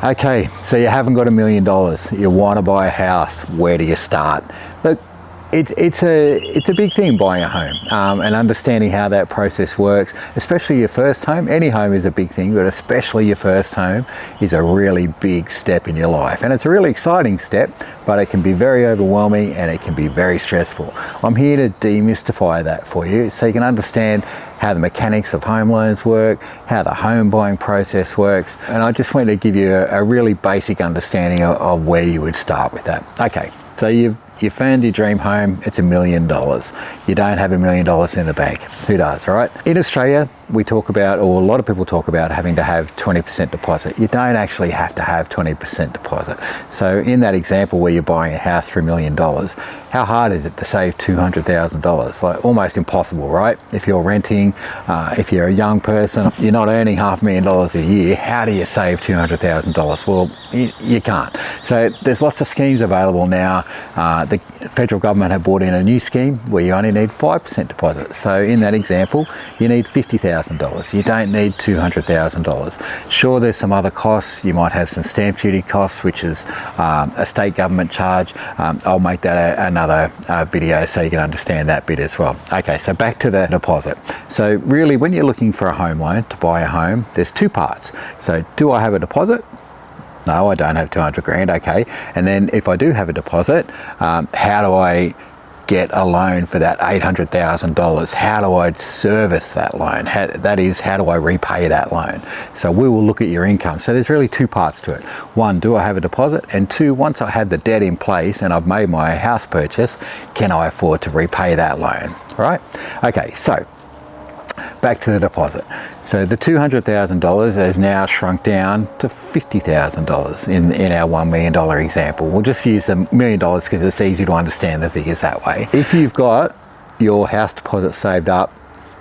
Okay, so you haven't got $1 million. You want to buy a house. Where do you start? Look, it's a big thing buying a home, and understanding how that process works, especially your first home. Any home is a big thing, but especially your first home is a really big step in your life. And it's a really exciting step, but it can be very overwhelming and it can be very stressful. I'm here to demystify that for you so you can understand how the mechanics of home loans work, how the home buying process works, and I just want to give you a really basic understanding of where you would start with that. Okay, so you found your dream home, it's $1 million. You don't have $1 million in the bank. Who does, right? In Australia, we talk about, or a lot of people talk about, having to have 20% deposit. You don't actually have to have 20% deposit. So in that example where you're buying a house for $1 million, how hard is it to save $200,000? Like almost impossible, right? If you're renting, if you're a young person, you're not earning $500,000 a year, how do you save $200,000? Well, you can't. So there's lots of schemes available now. The federal government have brought in a new scheme where you only need 5% deposit. So in that example, you need $50,000. You don't need $200,000. Sure, there's some other costs. You might have some stamp duty costs, which is a state government charge. I'll make that another video so you can understand that bit as well. Okay, so back to the deposit. So really, when you're looking for a home loan to buy a home, there's two parts. So do I have a deposit? No, I don't have 200 grand, okay. And then if I do have a deposit, how do I get a loan for that $800,000? How do I service that loan? That is, how do I repay that loan? So we will look at your income. So there's really two parts to it. One, do I have a deposit? And two, once I have the debt in place and I've made my house purchase, can I afford to repay that loan, right? Okay, so back to the deposit. So the $200,000 has now shrunk down to $50,000 in our $1 million example. We'll just use the $1 million because it's easy to understand the figures that way. If you've got your house deposit saved up,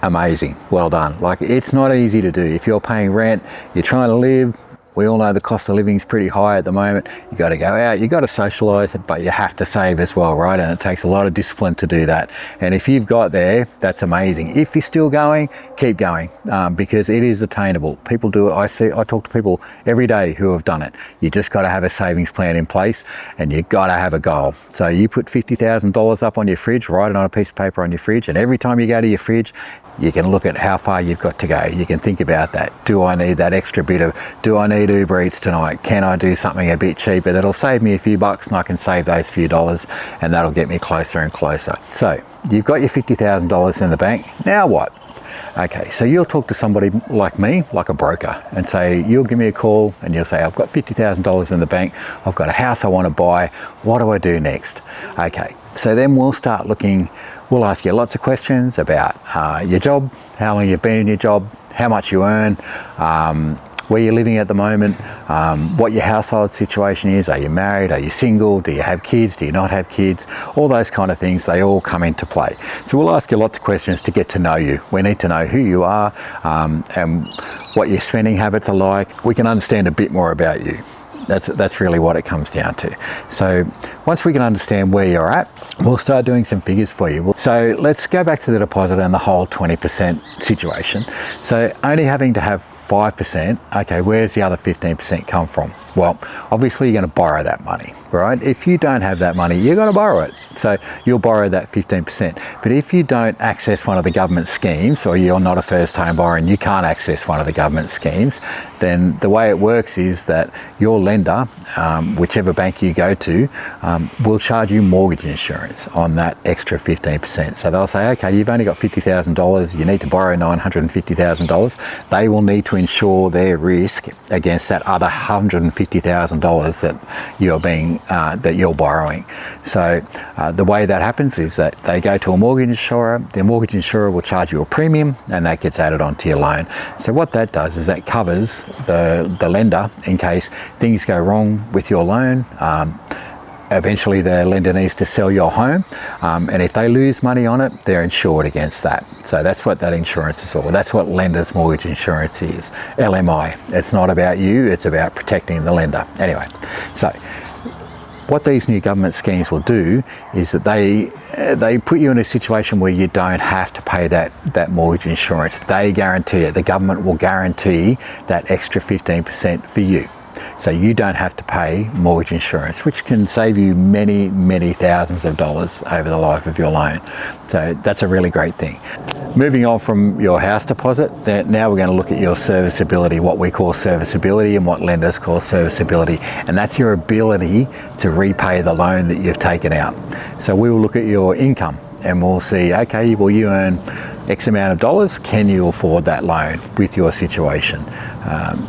amazing, well done. Like, it's not easy to do. If you're paying rent, you're trying to live, we all know the cost of living is pretty high at the moment. You got to go out, you got to socialise, but you have to save as well, right? And it takes a lot of discipline to do that. And if you've got there, that's amazing. If you're still going, keep going, because it is attainable. People do it. I talk to people every day who have done it. You just got to have a savings plan in place, and you got to have a goal. So you put $50,000 up on your fridge, write it on a piece of paper on your fridge, and every time you go to your fridge, you can look at how far you've got to go. You can think about that. Do I need that extra bit of, do I need Uber Eats tonight? Can I do something a bit cheaper that'll save me a few bucks, and I can save those few dollars, and that'll get me closer and closer. So you've got your $50,000 in the bank. Now what? Okay, so you'll talk to somebody like me, like a broker, and say, you'll give me a call and you'll say, I've got $50,000 in the bank, I've got a house I want to buy, what do I do next? Okay, so then we'll start looking, we'll ask you lots of questions about your job, how long you've been in your job, how much you earn, where you're living at the moment, what your household situation is. Are you married? Are you single? Do you have kids? Do you not have kids? All those kind of things, they all come into play. So we'll ask you lots of questions to get to know you. We need to know who you are and what your spending habits are like. We can understand a bit more about you. That's really what it comes down to. So once we can understand where you're at, we'll start doing some figures for you. So let's go back to the deposit and the whole 20% situation. So only having to have 5%, okay, where does the other 15% come from? Well, obviously you're going to borrow that money, right? If you don't have that money, you're going to borrow it. So you'll borrow that 15%. But if you don't access one of the government schemes, or you're not a first home buyer and you can't access one of the government schemes, then the way it works is that your lender, whichever bank you go to, will charge you mortgage insurance on that extra 15%. So they'll say, okay, you've only got $50,000, you need to borrow $950,000. They will need to insure their risk against that other $150,000 that you're borrowing. So the way that happens is that they go to a mortgage insurer, their mortgage insurer will charge you a premium, and that gets added onto your loan. So what that does is that covers the lender in case things go wrong with your loan. Eventually the lender needs to sell your home, and if they lose money on it, they're insured against that. So that's what that insurance is for. That's what lender's mortgage insurance is, LMI. It's not about you, it's about protecting the lender. Anyway, so what these new government schemes will do is that they put you in a situation where you don't have to pay that mortgage insurance. They guarantee it. The government will guarantee that extra 15% for you. So you don't have to pay mortgage insurance, which can save you many, many thousands of dollars over the life of your loan. So that's a really great thing. Moving on from your house deposit, now we're going to look at your serviceability, what we call serviceability and what lenders call serviceability. And that's your ability to repay the loan that you've taken out. So we will look at your income and we'll see, okay, well, you earn X amount of dollars, can you afford that loan with your situation?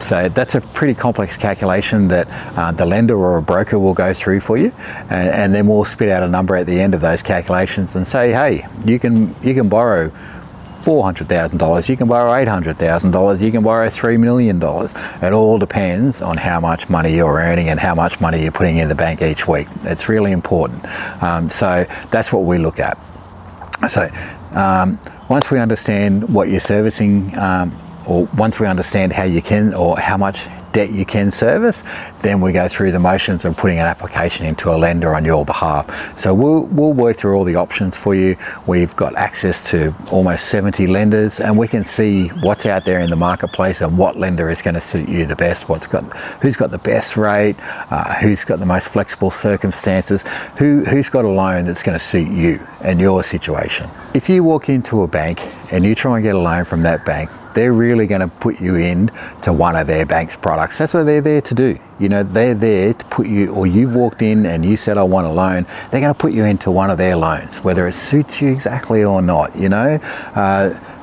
So that's a pretty complex calculation that the lender or a broker will go through for you, and then we'll spit out a number at the end of those calculations and say, hey, you can borrow $400,000, you can borrow $800,000, you can borrow $3 million. It all depends on how much money you're earning and how much money you're putting in the bank each week. It's really important. So that's what we look at. So once we understand what you're servicing, or once we understand how you can or how much debt you can service, then we go through the motions of putting an application into a lender on your behalf. So we'll work through all the options for you. We've got access to almost 70 lenders, and we can see what's out there in the marketplace and what lender is going to suit you the best, who's got the best rate, who's got the most flexible circumstances, who's got a loan that's going to suit you and your situation. If you walk into a bank and you try and get a loan from that bank, they're really going to put you in to one of their bank's products. That's what they're there to do. You know, they're there to put you, or you've walked in and you said, I want a loan, they're going to put you into one of their loans, whether it suits you exactly or not, you know.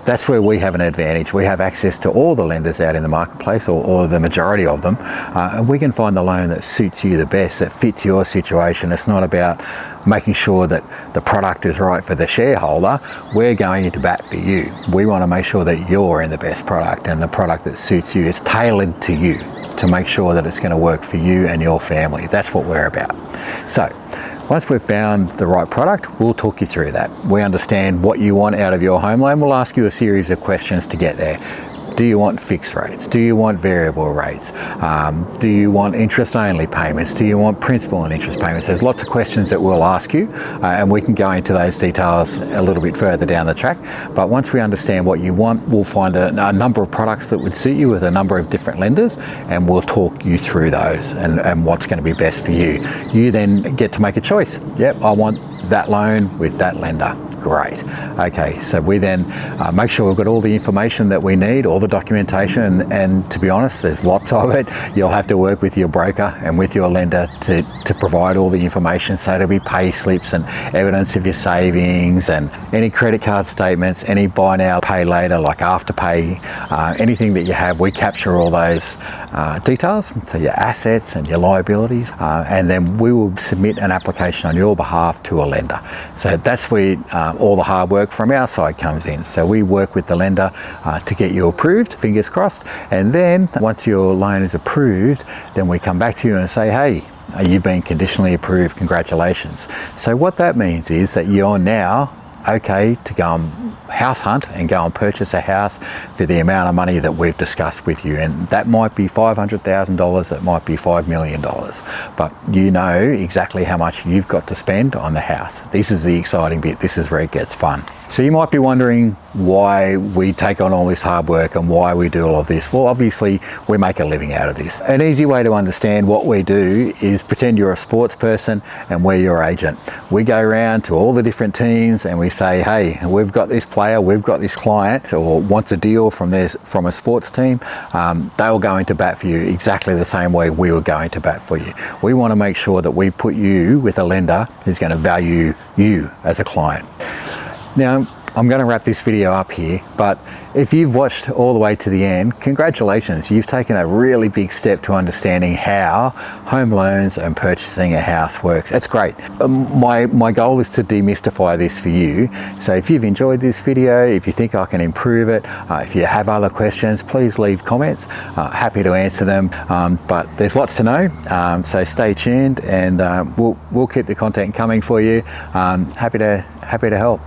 That's where we have an advantage. We have access to all the lenders out in the marketplace, or the majority of them, and we can find the loan that suits you the best, that fits your situation. It's not about making sure that the product is right for the shareholder. We're going into bat for you. We want to make sure that you're in the best product, and the product that suits you is tailored to you to make sure that it's going to work for you and your family. That's what we're about. So once we've found the right product, we'll talk you through that. We understand what you want out of your home loan. We'll ask you a series of questions to get there. Do you want fixed rates? Do you want variable rates? Do you want interest-only payments? Do you want principal and interest payments? There's lots of questions that we'll ask you, and we can go into those details a little bit further down the track. But once we understand what you want, we'll find a number of products that would suit you with a number of different lenders, and we'll talk you through those and what's going to be best for you. You then get to make a choice. Yep, I want that loan with that lender. Great. Okay, so we then make sure we've got all the information that we need, all the documentation, and to be honest, there's lots of it. You'll have to work with your broker and with your lender to provide all the information. So it'll be pay slips and evidence of your savings and any credit card statements, any buy now, pay later, like Afterpay, anything that you have, we capture all those details, so your assets and your liabilities, and then we will submit an application on your behalf to a lender. So that's where all the hard work from our side comes in. So we work with the lender to get you approved, fingers crossed, and then once your loan is approved, then we come back to you and say, hey, you've been conditionally approved, congratulations. So what that means is that you're now okay to go and house hunt and go and purchase a house for the amount of money that we've discussed with you, and that might be $500,000, it might be $5 million, but you know exactly how much you've got to spend on the house. This is the exciting bit. This is where it gets fun. So you might be wondering why we take on all this hard work and why we do all of this. Well, obviously we make a living out of this. An easy way to understand what we do is pretend you're a sports person and we're your agent. We go around to all the different teams and we say, hey, we've got this player, we've got this client, or wants a deal from a sports team. They'll go into bat for you exactly the same way we were going to bat for you. We want to make sure that we put you with a lender who's going to value you as a client. Now, I'm going to wrap this video up here, but if you've watched all the way to the end, congratulations, you've taken a really big step to understanding how home loans and purchasing a house works. That's great. My goal is to demystify this for you. So if you've enjoyed this video, if you think I can improve it, if you have other questions, please leave comments. Happy to answer them, but there's lots to know, so stay tuned, and we'll keep the content coming for you. Happy to help.